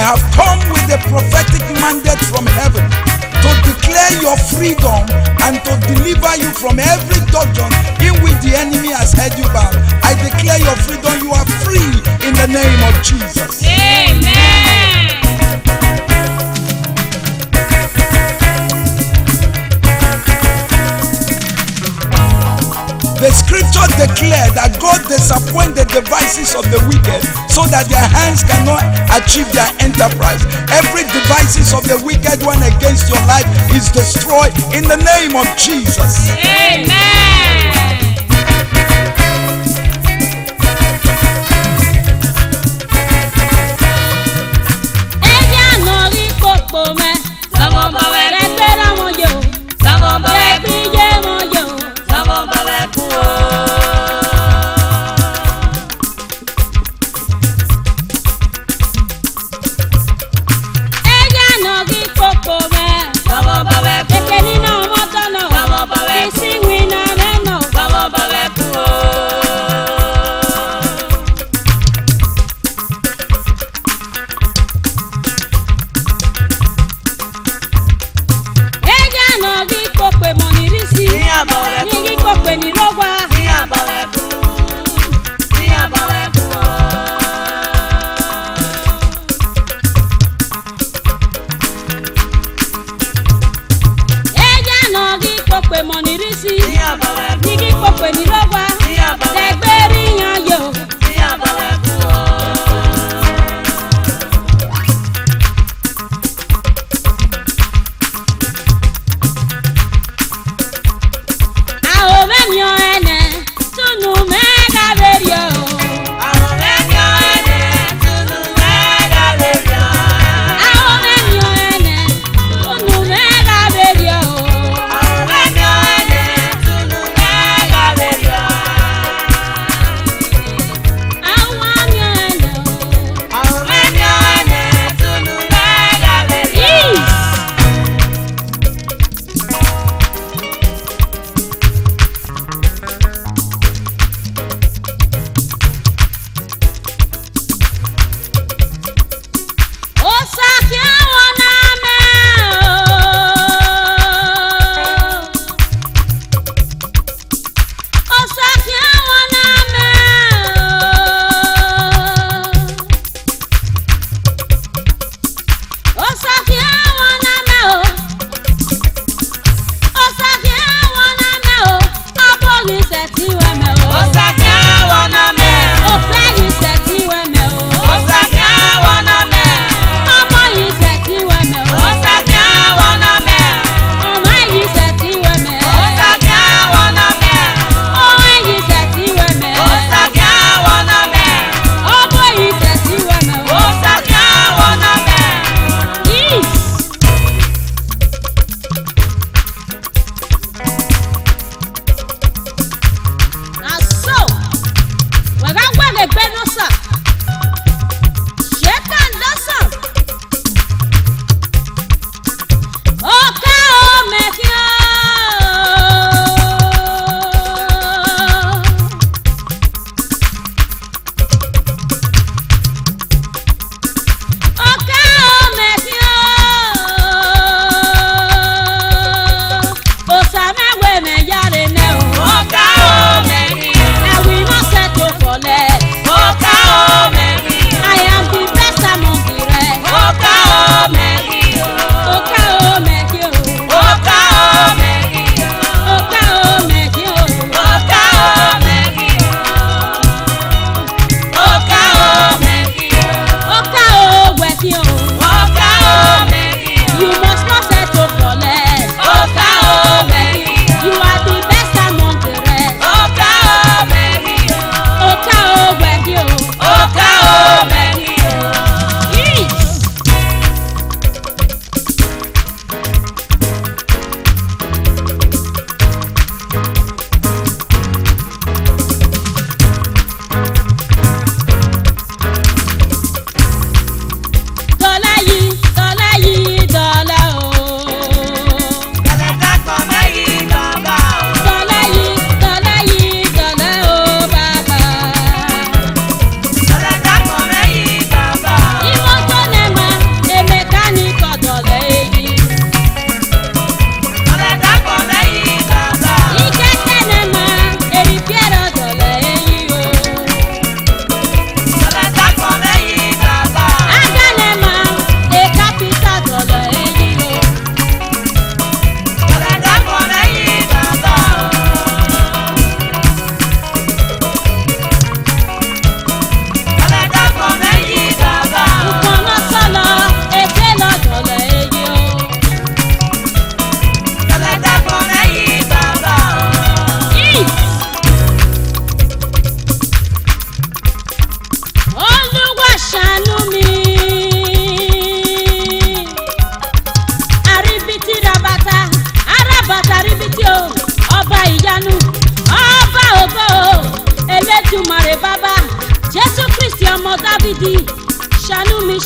have come with a prophetic mandate from heaven to declare your freedom and to deliver you from every dungeon in which the enemy has held you bound. I declare your freedom. You are free in the name of Jesus. Amen. The scripture declared that God disappoints the devices of the wicked so that their hands cannot achieve their enterprise. Every devices of the wicked one against your life is destroyed in the name of Jesus. Amen.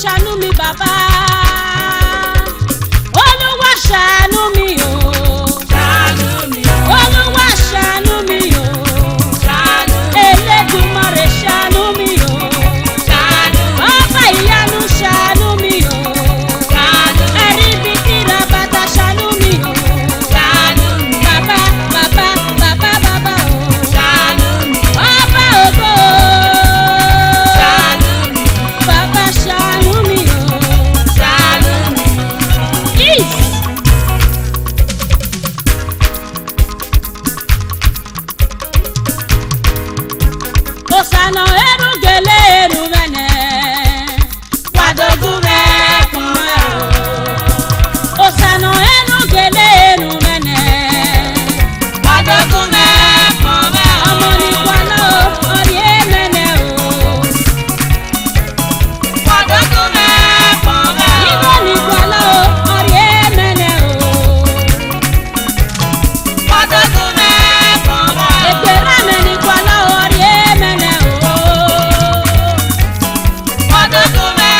ṣàánú mi bàbá. Olúwa ṣàánú mi o. Ṣàánú mi o. Olúwa ṣàánú mi o. Ṣàánú mi. Elédùmarè ṣàánú mi o. Ṣàánú mi. Ọba ìyanu ṣàánú mi o. Ṣàánú mi. Àríbìkí rabata ṣàánú mi o. Ṣàánú mi. Bàbá bàbá bàbá bàbá o. Ṣàánú mi. Ọba ògo o. Ṣàánú mi. Bàbá ṣàánú mi o. Ṣàánú mi. Is. Osana erugele erumene. Wadogume kume o. Osana erugele erumene. Wadogume kume o. Ọmọ ní kwala o, ọrí emene o. Wadogume kume o. Igbo ní kwala o, ọrí emene o. Wadogume kume o. Ekperame ní kwala o, ọrí emene o. Wadogume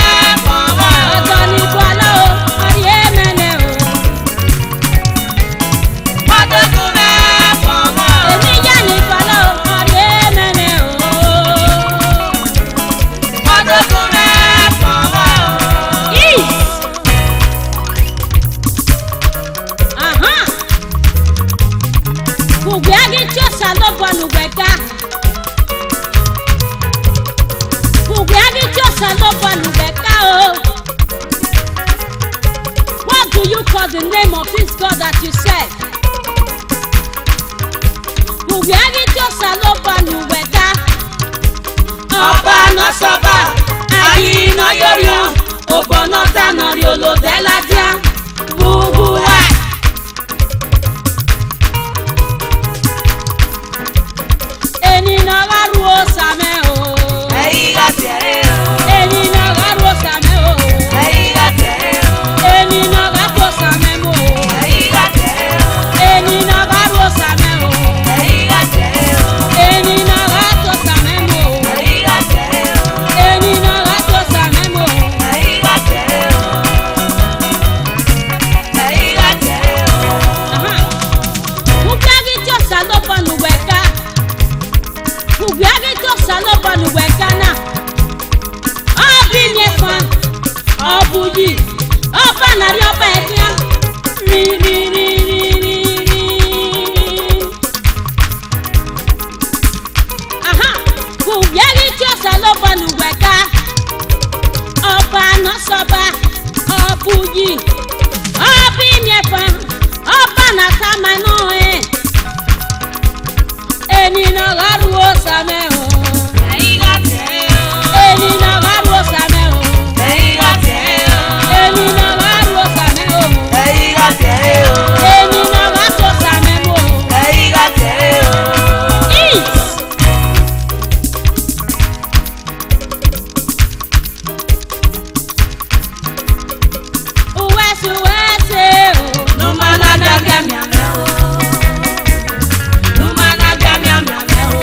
kume o. Ọ̀tọ̀ ní kwala o, ọrí emene o. Wadogume kume o. Ènìyàn ní kwala o, ọrí emene o. Wadogume kume o. Is. Aha. Kugbe agitio salobo nubeka. Kugbe agitio salobo nubeka o. What do you call the name of this God that you serve? Kugbe agitio salobo nubeka. Ọba náà sọ́ba, ayé iná yóò ògbọ́nà dáná rí olódẹ́ládíá, gbogbo wa. Eni na garu o same o. Ẹ̀yin láti ẹ̀rẹ́ o, Eni na garu o same o. ẹ̀yin láti ẹ̀rẹ́ o, Eni na garu o same mo. ẹ̀yin láti ẹ̀rẹ́ o, Eni na garu o same o. ẹ̀yin láti ẹ̀rẹ́ o, Eni na garu o same mo. ẹ̀yin láti ẹ̀rẹ́ o, Eni na garu o same mo. ẹ̀yin láti ẹ̀rẹ́ o, ẹ̀yin láti ẹ̀rẹ́ o. Aha. Kubiagi tio saloba nuweka. Kubiagi tio saloba nuweka na. Obi nyefa. Obuyi. Ọba nari ọba ẹ̀dín. Rí rí rí rí rí rí. Aha. Kubiagi tio saloba nuweka. Ọba nasọba. Obuyi. Obi nyefa. Ọba na sama náà ẹ̀. Eni na garu o same o. Ẹ̀yin láti ẹ̀rẹ́ o, Eni na garu o same o. ẹ̀yin láti ẹ̀rẹ́ o, Eni na garu o same o. ẹ̀yin láti ẹ̀rẹ́ o, Eni na garu o same mo. ẹ̀yin láti ẹ̀rẹ́ o. Is. Uwese uwese o. Numana bia miame o, numana bia miame o,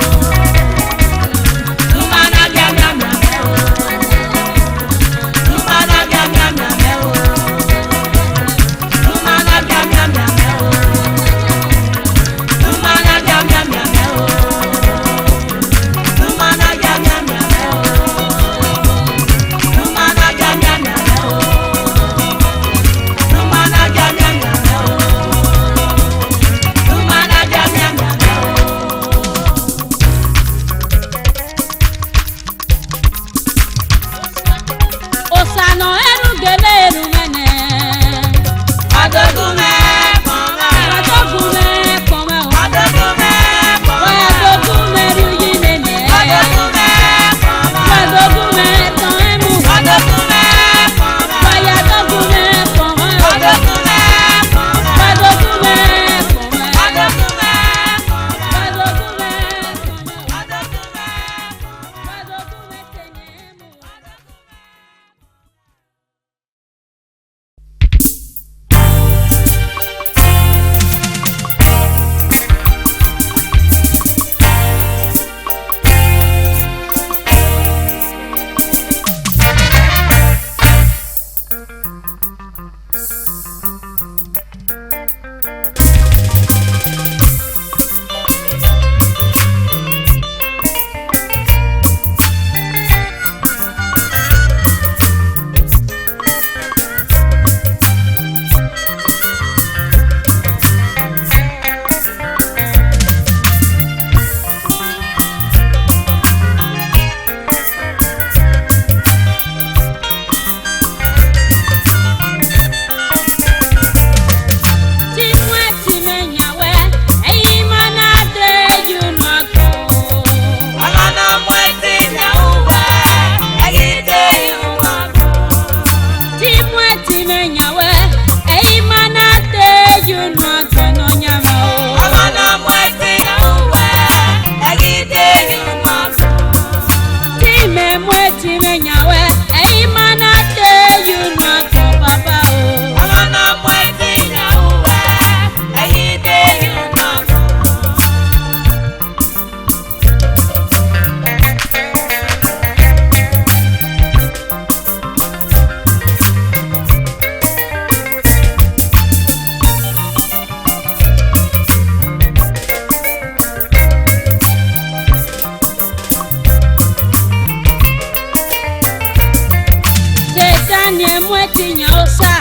nie mweti nyaosa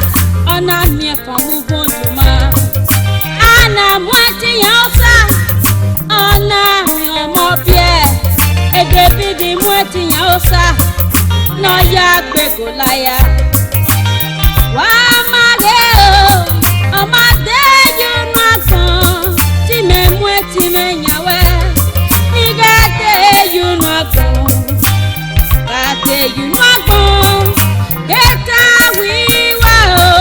ona mie famu bonduma ana mweti nyaosa ona mie mopie e David mweti nyaosa no ya gbe Goliath wa madeo amade you no ti me mweti me nyawe igate you no gate you no eta wiwa o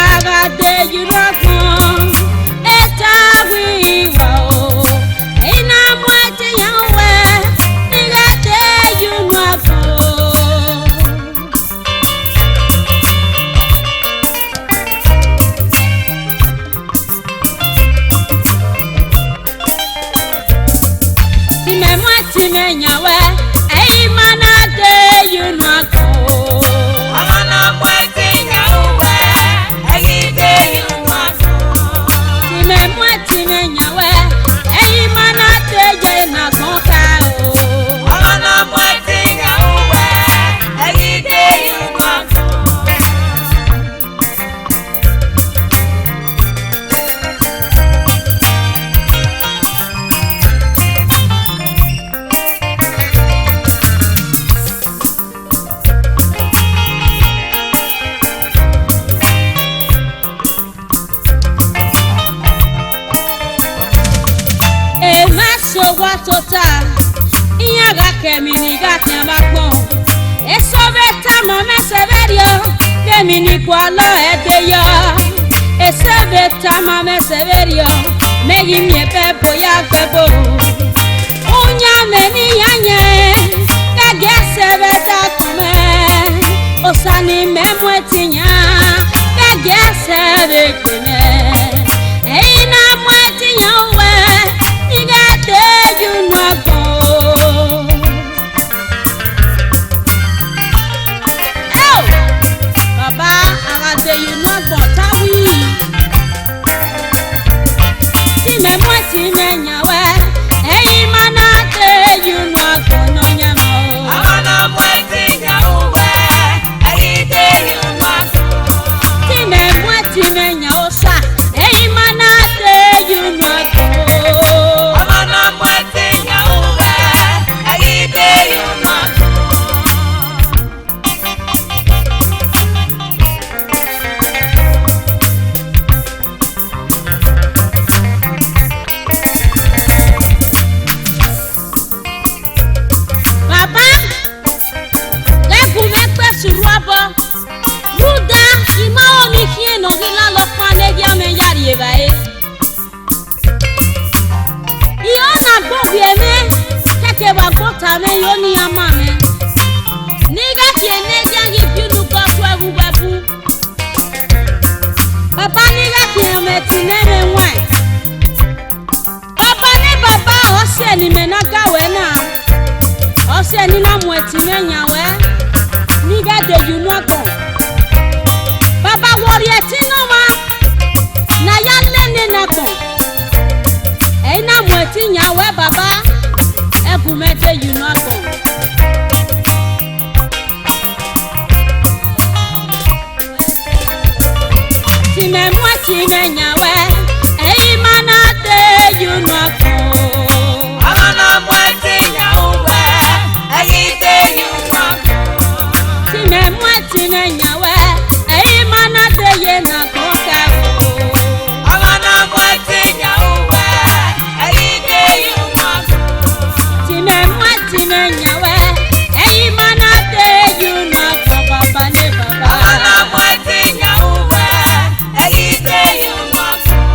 agade you no eta wiwa o ina mwete yawe igate you no time nyawe ei mana de you no go amana mwete nyawe ei de you no go time nyawe ei mana de ye na go ka o amana mwete nyawe ei de you no go watota inyaga kemini gatia bakpo esobeta mama severio kemini kwalo edeyo esebeta mama severio megi miepe boya pebo unya meni yanye kage sebeta kome osani memwetinya kage sebekene eina mwetinya we you no go oh baba agade you no go tawi ti me mweti me nyawe ei mana te you no go no nyama amana mwete nyawe ei de you no go ti me mweti me nyaosa ei mana te you no go me yoni amame niga tiene jangi pinu kwa kwa bubabu papa niga tiene tinere nwa papa ni baba ose ni menaga wena ose ni na mweti menyawe niga de yunogo baba worieti no ma na yalle ni nako eina mweti nyawe baba egumete you no go ti me mweti me nyawe ei mana de you no go amana mwete nyawe ei de you no go ti me mweti me nyawe ei mana de ye na go ka o amana mwete nyawe ei de you no go ti me nyawe ei mana de you no go baba ne baba amana mwete nyawe ei de you no go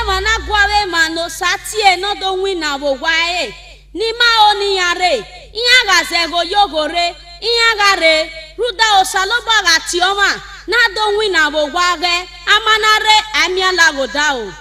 mana gwawe mano satie no do wina wo wae ni ma oni yare iya ga zego yogore iya gare ruda osaloba ga tioma na do wina wo wage amanare amiala go dao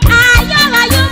Ayola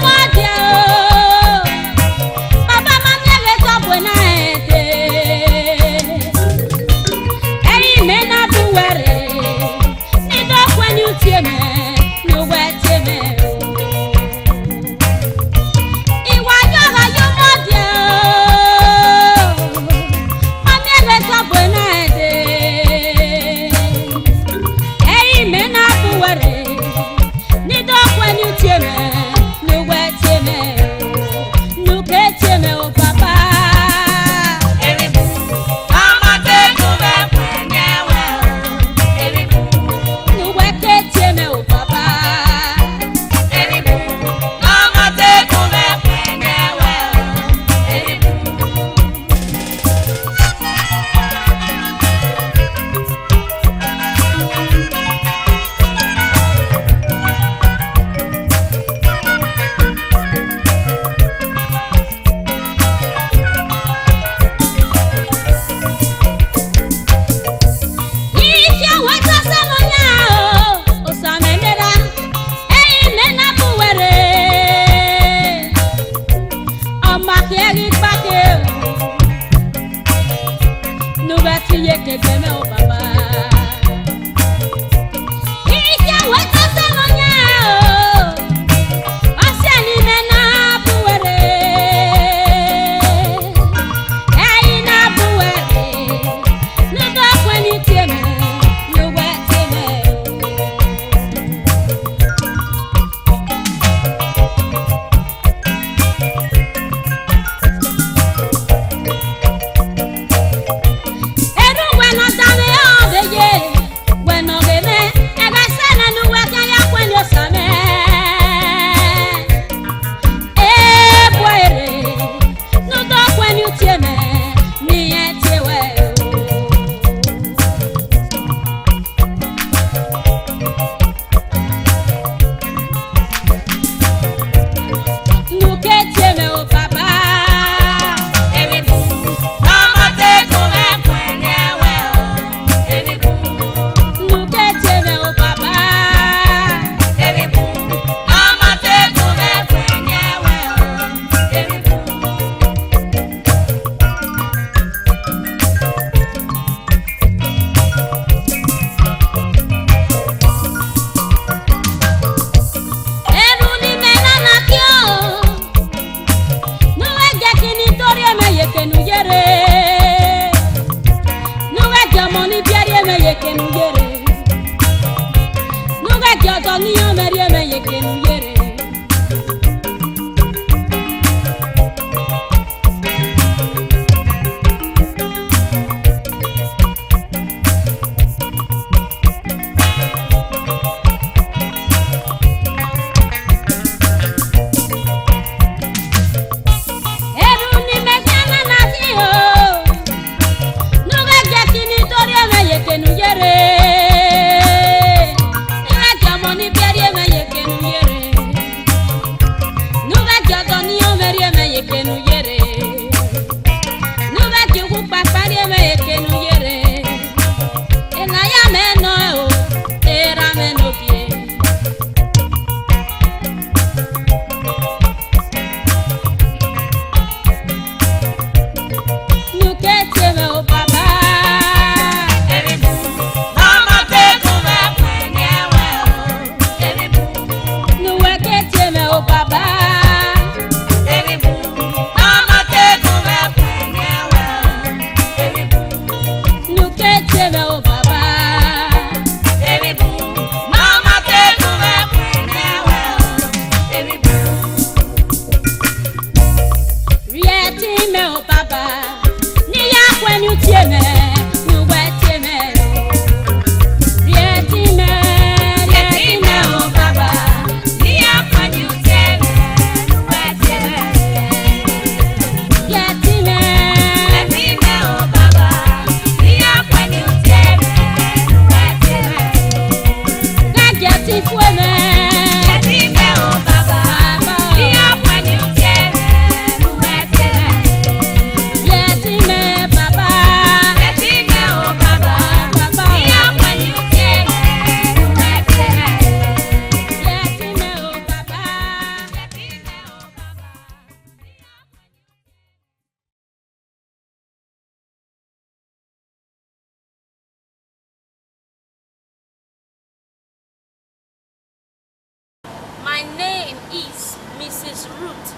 name is Mrs. Ruth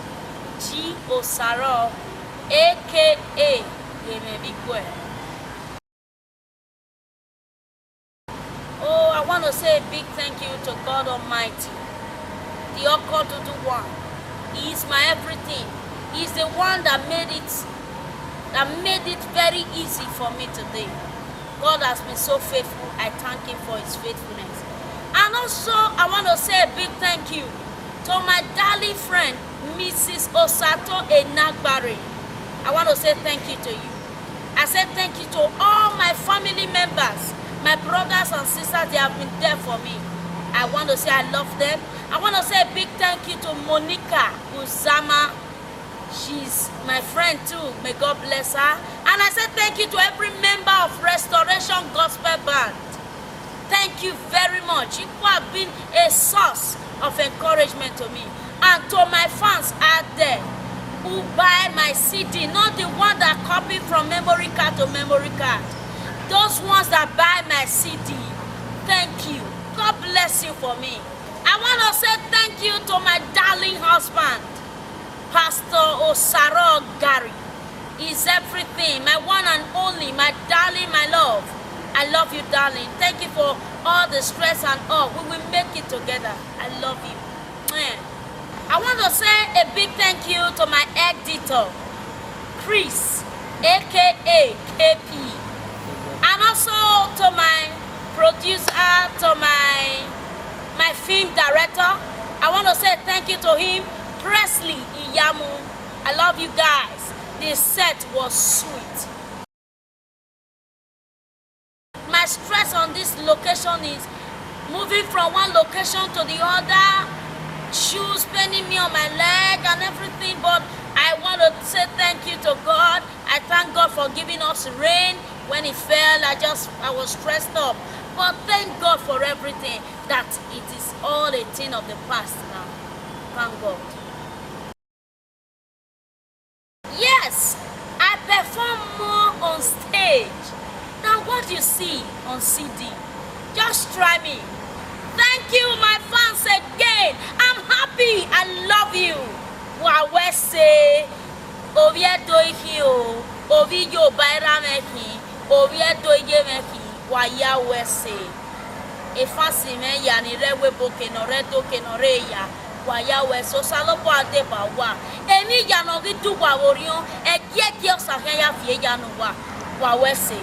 G. Osaro, aka Yemebikwe. Oh, I want to say a big thank you to God Almighty, the Okodudu one. He is my everything. He is the one that made it very easy for me today. God has been so faithful. I thank him for his faithfulness. And also, I want to say a big thank you to my darling friend, Mrs. Osato Enagbare. I want to say thank you to you. I say thank you to all my family members, my brothers and sisters. They have been there for me. I want to say I love them. I want to say a big thank you to Monica Uzama. She's my friend too. May God bless her. And I say thank you to every member of Restoration Gospel Band. Thank you very much. You have been a source of encouragement to me. And to my fans out there who buy my CD, not the one that copy from memory card to memory card. Those ones that buy my CD, thank you. God bless you for me. I want to say thank you to my darling husband, Pastor Osaro Gary. He's everything, my one and only, my darling, my love. I love you, darling. Thank you for all the stress and all. We will make it together. I love you. I want to say a big thank you to my editor, Chris, aka KP. And also to my producer, to my film director. I want to say thank you to him, Presley Iyamu. I love you guys. The set was sweet. My stress on this location is moving from one location to the other, shoes paining me on my leg and everything, but I want to say thank you to God. I thank God for giving us rain. When it fell, I was stressed up. But thank God for everything, that it is all a thing of the past now. Thank God. Yes, I perform more on stage than what you see on CD. Just try me. Thank you, my fans, again. I'm happy. I love you. Wawe say, Ovie doihi o, Ovi yo baira mehi, Ovie doiye mehi, Waya wese. Efasi me ya ni rewe boke no redo ke no reya. Waya weso salopo ade bawa. Eni ya no gitu wa orion, e gie gie o sa ya fie ya no wa. Wawe say.